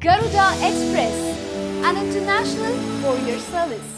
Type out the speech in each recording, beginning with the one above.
Garuda Express, an international courier service.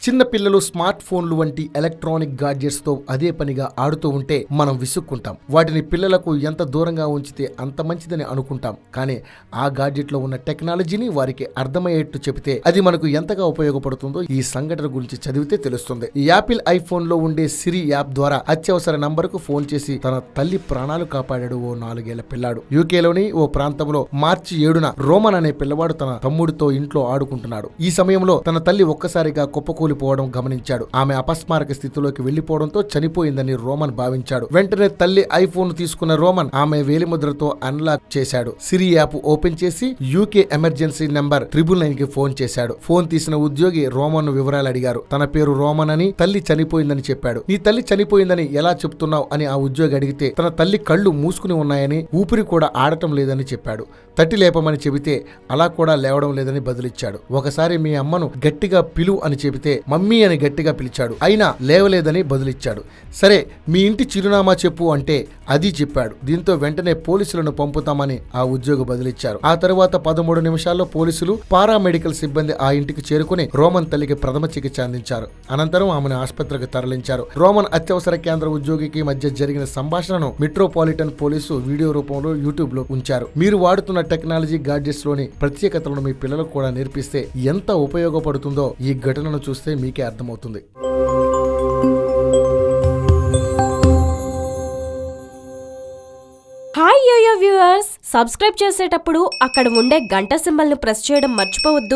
చిన్న పిల్లలు smart ఫోన్లు వంటి ఎలక్ట్రానిక్ గాడ్జెట్స్ తో అదే పనిగా ఆడుతూ ఉంటే మనం విసుక్కుంటాం. వాటిని పిల్లలకు ఎంత దూరంగా ఉంచితే అంత మంచిదని అనుకుంటాం. కానీ ఆ గాడ్జెట్ లో ఉన్న టెక్నాలజీని వారికి అర్థమయ్యేట్టు చెబితే అది మనకు ఎంతగా ఉపయోగపడుతుందో ఈ సంఘటన గురించి చదివితే తెలుస్తుంది. ఈ యాపిల్ ఐఫోన్ లో ఉండే సిరి యాప్ ద్వారా అత్యవసర నంబరుకు ఫోన్ చేసి తన తల్లి ప్రాణాలు కాపాడాడు ఓ 4 ఏళ్ల పిల్లాడు. యూకేలోని ఓ ప్రాంతంలో మార్చి 7న రోమన్ అనే పిల్లవాడు తన తమ్ముడితో ఇంట్లో ఆడుకుంటున్నాడు. ఈ సమయంలో తన తల్లి ఒక్కసారిగా కుప్పకూలిపోవడం గమనించాడు. ఆమె అపస్మారక స్థితిలోకి వెళ్లిపోవడంతో చనిపోయిందని రోమన్ భావించాడు. వెంటనే తల్లి ఐఫోన్ తీసుకున్న రోమన్ ఆమె వేలిముద్రతో అన్లాక్ చేశాడు. సిరి యాప్ ఓపెన్ చేసి యూకే ఎమర్జెన్సీ నెంబర్ 999 కి ఫోన్ చేశాడు. ఫోన్ తీసిన ఉద్యోగి రోమన్ వివరాలు అడిగారు. తన పేరు రోమన్ అని, తల్లి చనిపోయిందని చెప్పాడు. నీ తల్లి చనిపోయిందని ఎలా చెప్తున్నావు అని ఆ ఉద్యోగి అడిగితే తన తల్లి కళ్ళు మూసుకుని ఉన్నాయని, ఊపిరి కూడా ఆడటం లేదని చెప్పాడు. తట్టి లేపమని చెబితే అలా కూడా లేవడం లేదని బదులిచ్చాడు. ఒకసారి మీ అమ్మను గట్టిగా పిలువు అని చెబితే మమ్మీ అని గట్టిగా పిలిచాడు, అయినా లేవలేదని బదులిచ్చాడు. సరే మీ ఇంటి చిరునామా చెప్పు అంటే అది చెప్పాడు. దీంతో వెంటనే పోలీసులను పంపుతామని ఆ ఉద్యోగి బదులిచ్చారు. ఆ తరువాత 13 నిమిషాల్లో పోలీసులు, పారామెడికల్ సిబ్బంది ఆ ఇంటికి చేరుకుని రోమన్ తల్లికి ప్రథమ చికిత్స అందించారు. అనంతరం ఆమెను ఆసుపత్రికి తరలించారు. రోమన్ అత్యవసర కేంద్ర ఉద్యోగికి మధ్య జరిగిన సంభాషణను మెట్రోపాలిటన్ పోలీసు వీడియో రూపంలో యూట్యూబ్ లో ఉంచారు. మీరు వాడుతున్న టెక్నాలజీ గాడ్జెట్స్ లోని ప్రత్యేకతలను మీ పిల్లలకు కూడా నేర్పిస్తే ఎంత ఉపయోగపడుతుందో ఈ ఘటనను చూస్తే మీకే అర్థమవుతుంది. హాయ్ యోయో వ్యూవర్స్, సబ్స్క్రైబ్ చేసేటప్పుడు అక్కడ ఉండే గంట సింబల్ ను ప్రెస్ చేయడం మర్చిపోవద్దు.